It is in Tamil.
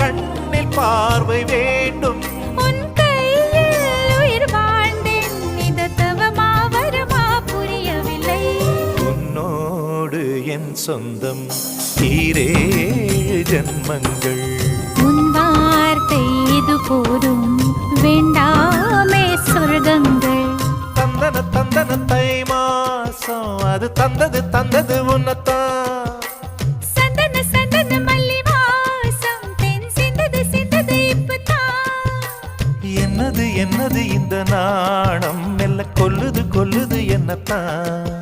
கண்ணில் பார்வை வேண்டும். உன் கையில் உயிர் வாழ்ந்தேன், இது தவமா வருமா புரியவில்லை. உன்னோடு என் சொந்தம் ஈரேழு ஜன்மங்கள். உன் வார்த்தை இது போதும், வேண்டாமே சொர்க்கங்கள். தந்தன தந்தன தை மாசம் அது தந்தது உன்னத்தான். சந்தன சந்தன மல்லி வாசம் தென் சிந்தது இப்பதான். என்னது என்னது இந்த நாணம் மெல்ல கொல்லுது என்னத்தான்.